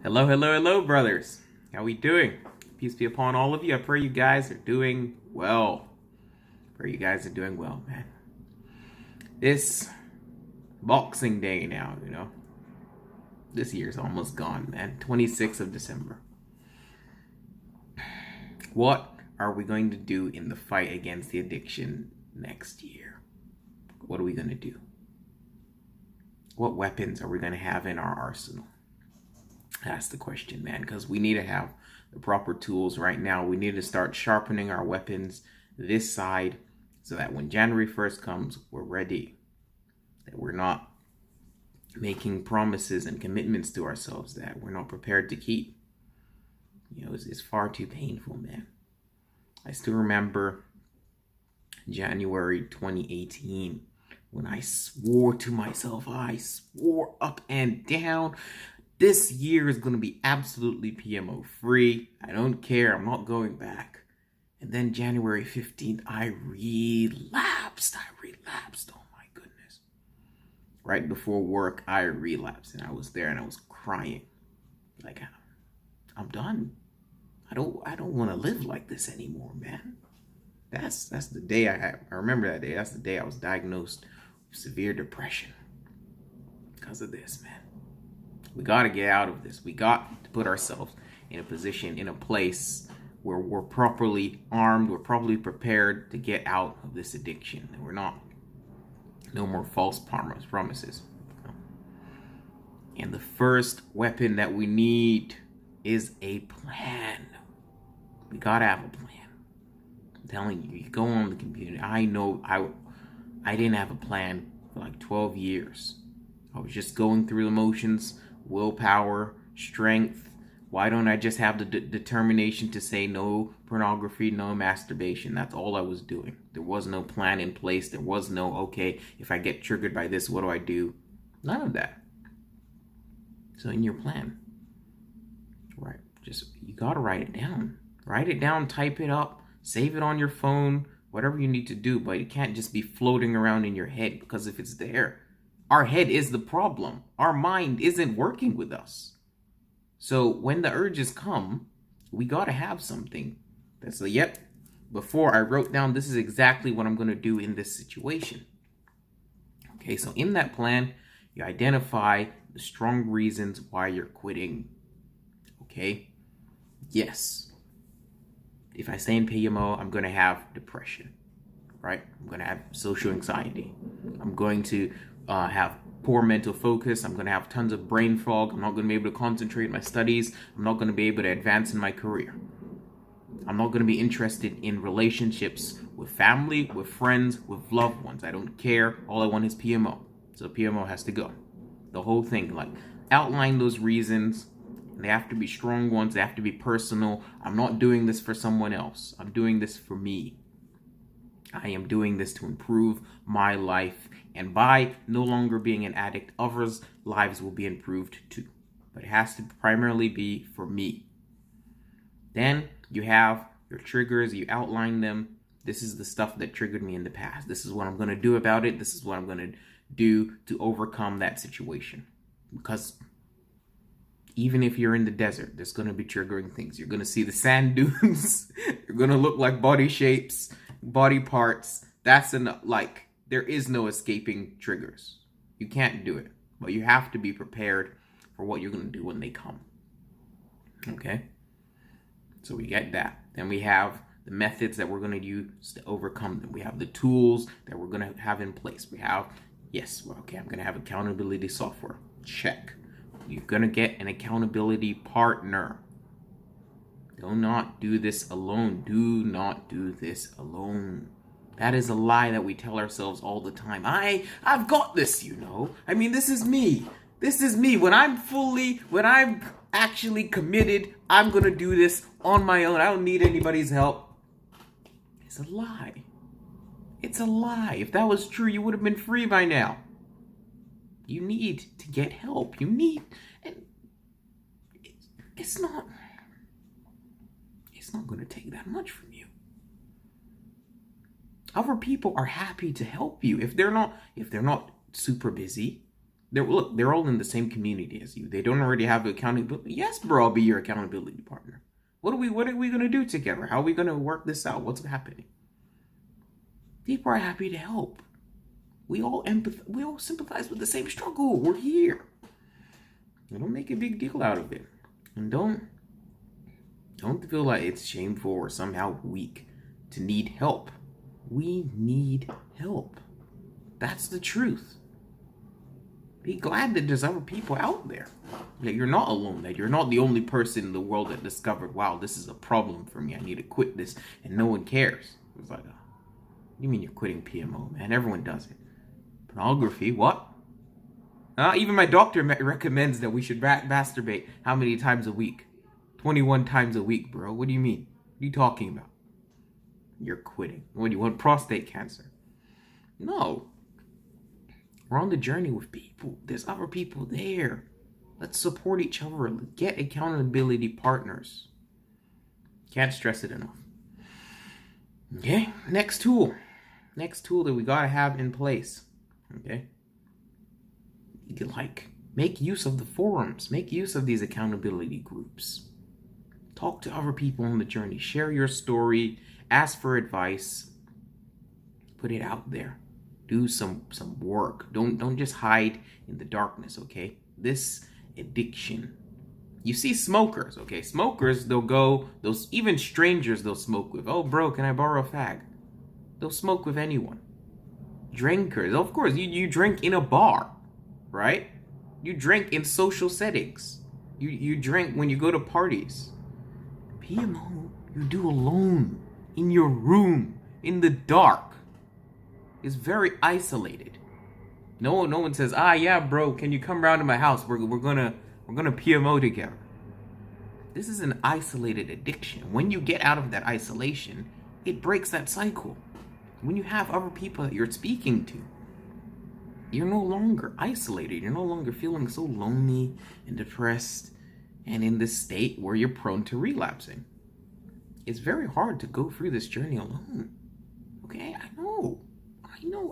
Hello, hello, hello, brothers. How we doing? Peace be upon all of you. I pray you guys are doing well. Pray you guys are doing well, man. This Boxing Day now. This year's almost gone, man. 26th of December. What are we going to do in the fight against the addiction next year? What are we going to do? What weapons are we going to have in our arsenal? That's the question, man, because we need to have the proper tools right now. We need to start sharpening our weapons this side so that when January 1st comes, we're ready. That we're not making promises and commitments to ourselves that we're not prepared to keep. It's far too painful, man. I still remember January 2018 when I swore to myself, I swore up and down, this year is going to be absolutely PMO free. I don't care. I'm not going back. And then January 15th, I relapsed. Oh my goodness. Right before work, I relapsed. And I was there and I was crying. Like, I'm done. I don't want to live like this anymore, man. That's the day I remember that day. That's the day I was diagnosed with severe depression because of this, man. We got to get out of this. We got to put ourselves in a position, in a place where we're properly armed, we're properly prepared to get out of this addiction. And we're not, no more false promises. And the first weapon that we need is a plan. We got to have a plan. I'm telling you, you go on the computer. I know I didn't have a plan for like 12 years. I was just going through the motions. Willpower, strength. Why don't I just have the determination to say no pornography, no masturbation? That's all I was doing. There was no plan in place. There was no, okay, if I get triggered by this, what do I do? None of that. So in your plan, right, you gotta write it down. Write it down, type it up, save it on your phone, whatever you need to do, but it can't just be floating around in your head, because if it's there, our head is the problem. Our mind isn't working with us. So when the urges come, we got to have something that's like, yep, before I wrote down, this is exactly what I'm going to do in this situation. Okay, so in that plan, you identify the strong reasons why you're quitting. Okay, yes. If I stay in PMO, I'm going to have depression, right? I'm going to have social anxiety. I'm going to have poor mental focus. I'm going to have tons of brain fog. I'm not going to be able to concentrate in my studies. I'm not going to be able to advance in my career. I'm not going to be interested in relationships with family, with friends, with loved ones. I don't care. All I want is PMO. So PMO has to go. The whole thing, like, outline those reasons. They have to be strong ones. They have to be personal. I'm not doing this for someone else. I'm doing this for me. I am doing this to improve my life, and by no longer being an addict, others' lives will be improved too. But it has to primarily be for me. Then you have your triggers, you outline them. This is the stuff that triggered me in the past. This is what I'm going to do about it. This is what I'm going to do to overcome that situation. Because even if you're in the desert, there's going to be triggering things. You're going to see the sand dunes. You're going to look like body shapes, body parts. That's enough. Like, there is no escaping triggers. You can't do it. But you have to be prepared for what you're going to do when they come. Okay? So we get that. Then we have the methods that we're going to use to overcome them. We have the tools that we're going to have in place. We have, I'm going to have accountability software. Check. You're going to get an accountability partner. Do not do this alone. Do not do this alone. That is a lie that we tell ourselves all the time. I've got this, I mean, this is me. This is me. When I'm actually committed, I'm going to do this on my own. I don't need anybody's help. It's a lie. It's a lie. If that was true, you would have been free by now. You need to get help. And it's not going to take that much from you. Other people are happy to help you if they're not super busy. They're all in the same community as you. They don't already have accountability. Yes, bro, I'll be your accountability partner. What are we gonna do together? How are we gonna work this out? What's happening? People are happy to help. We all sympathize with the same struggle. We're here. Don't make a big deal out of it. And don't feel like it's shameful or somehow weak to need help. We need help. That's the truth. Be glad that there's other people out there. That you're not alone. That you're not the only person in the world that discovered, wow, this is a problem for me. I need to quit this. And no one cares. It's like, what do you mean you're quitting PMO, man? Everyone does it. Pornography, what? Even my doctor recommends that we should masturbate how many times a week? 21 times a week, bro. What do you mean? What are you talking about? You're quitting. What, do you want prostate cancer? No. We're on the journey with people. There's other people there. Let's support each other. Get accountability partners. Can't stress it enough. Okay, next tool. Next tool that we gotta have in place. Okay? You can make use of the forums. Make use of these accountability groups. Talk to other people on the journey. Share your story. Ask for advice. Put it out there. Do some work. Don't just hide in the darkness, okay? This addiction. You see smokers, okay? Smokers, even strangers they'll smoke with. Oh, bro, can I borrow a fag? They'll smoke with anyone. Drinkers, of course, you drink in a bar, right? You drink in social settings. You drink when you go to parties. PMO, you do alone, in your room, in the dark. It's very isolated. No one says, yeah, bro, can you come around to my house? We're gonna PMO together. This is an isolated addiction. When you get out of that isolation, it breaks that cycle. When you have other people that you're speaking to, you're no longer isolated. You're no longer feeling so lonely and depressed and in this state where you're prone to relapsing. It's very hard to go through this journey alone. Okay, I know.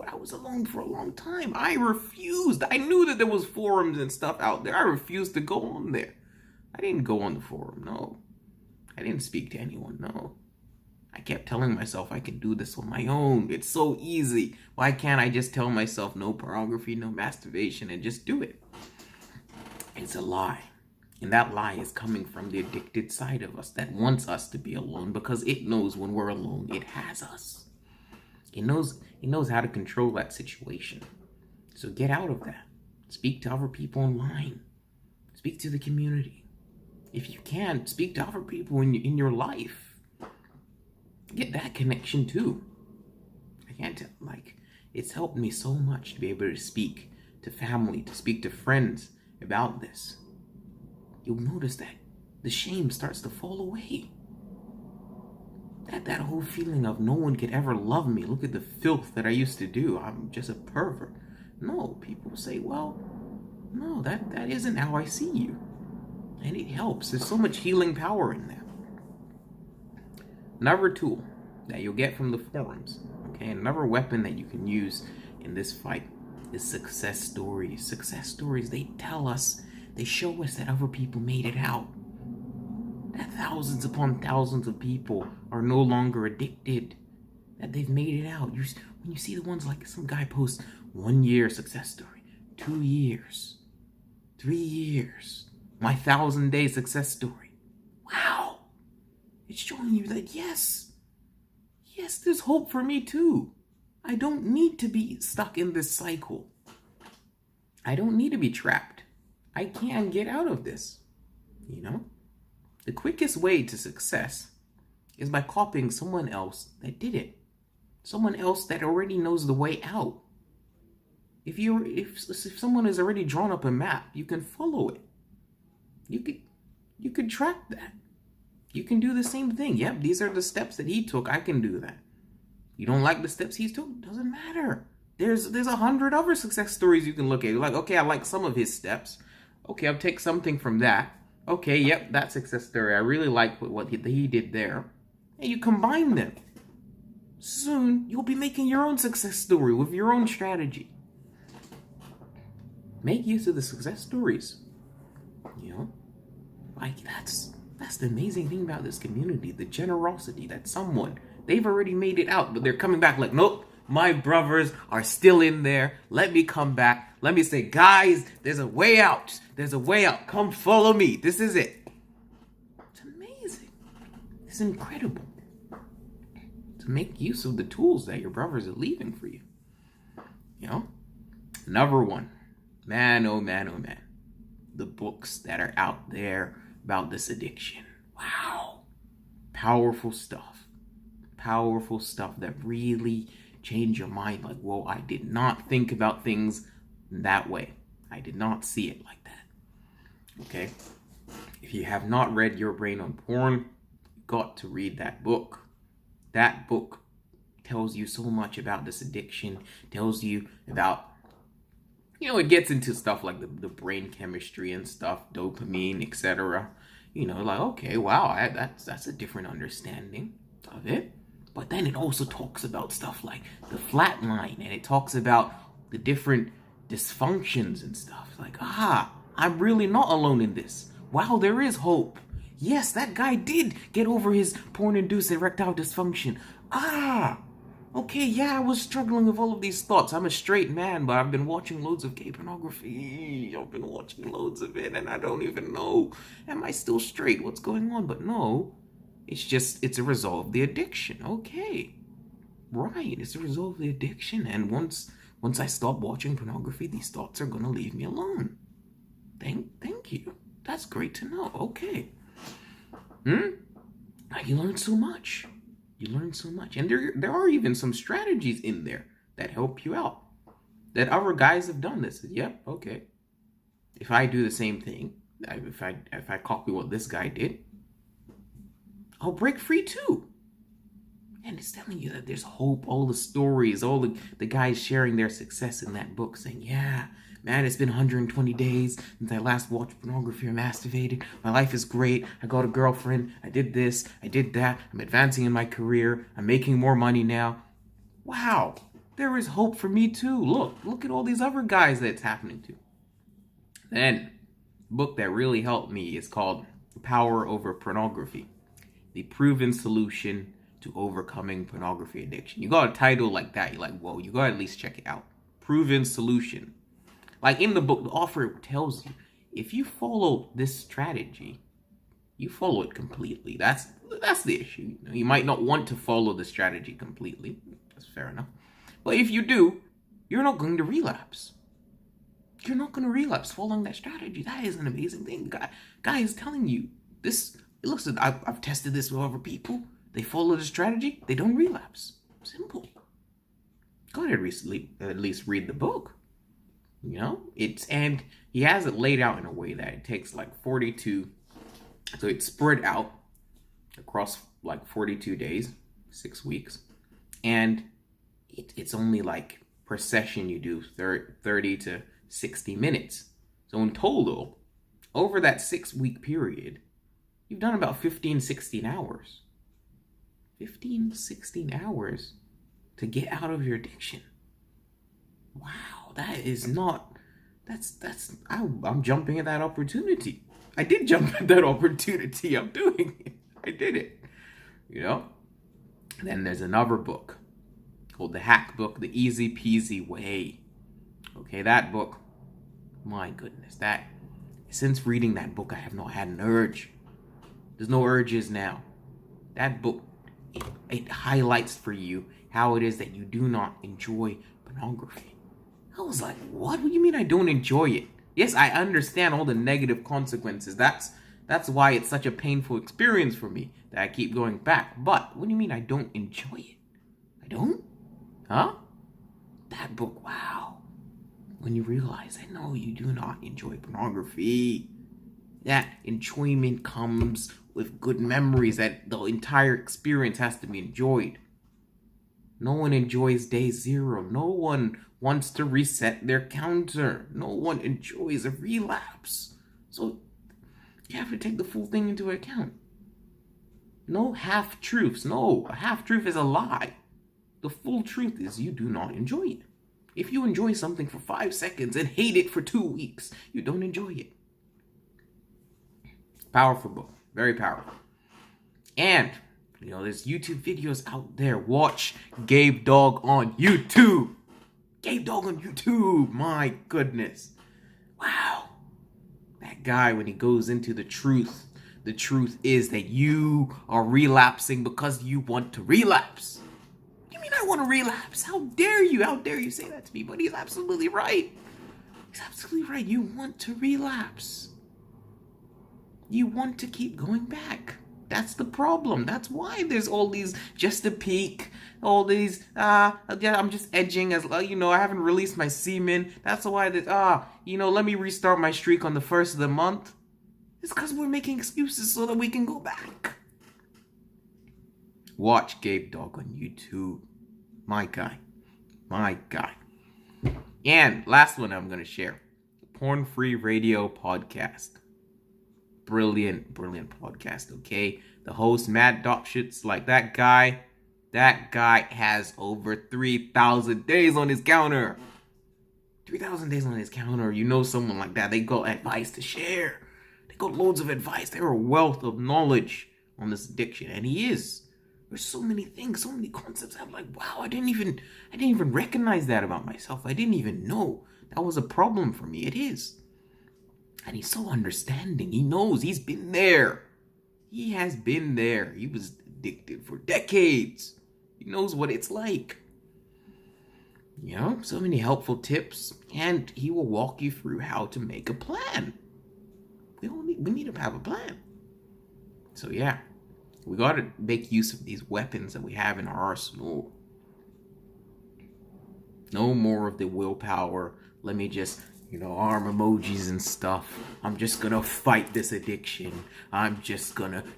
I was alone for a long time. I refused. I knew that there was forums and stuff out there. I refused to go on there. I didn't go on the forum, no. I didn't speak to anyone, no. I kept telling myself I can do this on my own. It's so easy. Why can't I just tell myself no pornography, no masturbation, and just do it? It's a lie. And that lie is coming from the addicted side of us that wants us to be alone because it knows when we're alone, it has us. It knows how to control that situation. So get out of that. Speak to other people online. Speak to the community. If you can, speak to other people in your life. Get that connection too. I can't tell, it's helped me so much to be able to speak to family, to speak to friends about this. You'll notice that the shame starts to fall away. That whole feeling of no one could ever love me. Look at the filth that I used to do. I'm just a pervert. No, people say, well, no, that isn't how I see you. And it helps. There's so much healing power in that. Another tool that you'll get from the forums, okay, another weapon that you can use in this fight is success stories. Success stories, they tell us, they show us that other people made it out. That thousands upon thousands of people are no longer addicted. That they've made it out. When you see the ones like some guy posts 1 year success story, 2 years, 3 years, my 1,000-day success story. Wow. It's showing you that yes, there's hope for me too. I don't need to be stuck in this cycle. I don't need to be trapped. I can get out of this, The quickest way to success is by copying someone else that did it. Someone else that already knows the way out. If someone has already drawn up a map, you can follow it. You could track that. You can do the same thing. Yep, these are the steps that he took. I can do that. You don't like the steps he took? Doesn't matter. There's 100 other success stories you can look at. You're like, okay, I like some of his steps. Okay, I'll take something from that. Okay, yep, that success story. I really like what he did there. And you combine them. Soon, you'll be making your own success story with your own strategy. Make use of the success stories. You know, like that's the amazing thing about this community, the generosity that they've already made it out, but they're coming back like, nope, my brothers are still in there. Let me come back. Let me say, guys, there's a way out. There's a way out. Come follow me. This is it. It's amazing. It's incredible. To make use of the tools that your brothers are leaving for you. You know? Another one. Man, oh man, oh man. The books that are out there about this addiction. Wow. Powerful stuff. Powerful stuff that really change your mind. Like, whoa, I did not think about things that way. I did not see it like that. Okay? If you have not read Your Brain on Porn, you've got to read that book. That book tells you so much about this addiction, tells you about, it gets into stuff like the brain chemistry and stuff, dopamine, etc. Like, okay, wow, that's a different understanding of it. But then it also talks about stuff like the flat line, and it talks about the different dysfunctions and stuff. Like, I'm really not alone in this. Wow, there is hope. Yes, that guy did get over his porn-induced erectile dysfunction. Okay, yeah, I was struggling with all of these thoughts. I'm a straight man, but I've been watching loads of gay pornography. I've been watching loads of it, and I don't even know. Am I still straight? What's going on? But no, it's a result of the addiction. Okay, right, it's a result of the addiction. And once I stop watching pornography, these thoughts are gonna leave me alone. Thank you. That's great to know. Okay. You learn so much. You learn so much. And there are even some strategies in there that help you out. That other guys have done this. Yep, okay. If I do the same thing, if I copy what this guy did, I'll break free too. And it's telling you that there's hope, all the stories, all the guys sharing their success in that book saying, yeah, man, it's been 120 days since I last watched pornography or masturbated. My life is great. I got a girlfriend. I did this. I did that. I'm advancing in my career. I'm making more money now. Wow, there is hope for me too. Look at all these other guys that it's happening to. Then, the book that really helped me is called Power Over Pornography: The Proven Solution to Overcoming Pornography Addiction. You got a title like that, you're like, whoa, you gotta at least check it out. Proven Solution. Like in the book, the author tells you, if you follow this strategy, you follow it completely. That's the issue. You might not want to follow the strategy completely. That's fair enough. But if you do, you're not going to relapse. You're not going to relapse following that strategy. That is an amazing thing. Guy is telling you this. Listen, I've tested this with other people. They follow the strategy, they don't relapse. Simple. Go ahead at least read the book. And he has it laid out in a way that it takes like 42, so it's spread out across like 42 days, 6 weeks, and it's only like per session you do 30 to 60 minutes. So in total, over that 6-week period, you've done about 16 hours. 16 hours to get out of your addiction. Wow, I'm jumping at that opportunity. I did jump at that opportunity. I'm doing it. I did it. Then there's another book called The Hack Book, The Easy Peasy Way. Okay, that book, my goodness, since reading that book, I have not had an urge. There's no urges now. That book, it highlights for you how it is that you do not enjoy pornography. I was like, what do you mean I don't enjoy it? Yes, I understand all the negative consequences. That's why it's such a painful experience for me that I keep going back. But what do you mean I don't enjoy it? I don't? Huh? That book, wow. When you realize, I know you do not enjoy pornography. That enjoyment comes with good memories, that the entire experience has to be enjoyed. No one enjoys day zero. No one wants to reset their counter. No one enjoys a relapse. So you have to take the full thing into account. No half-truths. No, a half-truth is a lie. The full truth is you do not enjoy it. If you enjoy something for 5 seconds and hate it for 2 weeks, you don't enjoy it. Powerful book. Very powerful. And, there's YouTube videos out there. Watch Gabe Dog on YouTube. Gabe Dog on YouTube. My goodness. Wow. That guy, when he goes into the truth is that you are relapsing because you want to relapse. What do you mean I want to relapse? How dare you? How dare you say that to me? But he's absolutely right. He's absolutely right. You want to relapse. You want to keep going back. That's the problem. That's why there's all these just a peak, all these, I'm just edging as, I haven't released my semen. That's why let me restart my streak on the first of the month. It's because we're making excuses so that we can go back. Watch Gabe Dog on YouTube. My guy. And last one I'm going to share. Porn Free Radio Podcast. Brilliant podcast, okay? The host, Matt Dopshits, like that guy has over 3,000 days on his counter. 3,000 days on his counter. Someone like that, they got advice to share. They got loads of advice. They're a wealth of knowledge on this addiction, and he is. There's so many things, so many concepts. I'm like, wow, I didn't even recognize that about myself. I didn't even know that was a problem for me. It is. And he's so understanding. He knows. He's been there. He has been there. He was addicted for decades. He knows what it's like. So many helpful tips. And he will walk you through how to make a plan. We need to have a plan. So yeah, we got to make use of these weapons that we have in our arsenal. No more of the willpower. Let me just arm emojis and stuff. I'm just gonna fight this addiction.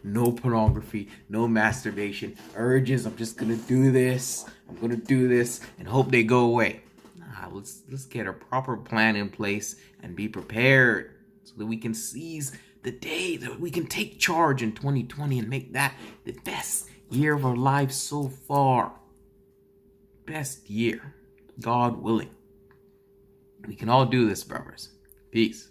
No pornography, no masturbation, urges. I'm just gonna do this. I'm gonna do this and hope they go away. Let's get a proper plan in place and be prepared so that we can seize the day, that we can take charge in 2020 and make that the best year of our lives so far. Best year, God willing. We can all do this, brothers. Peace.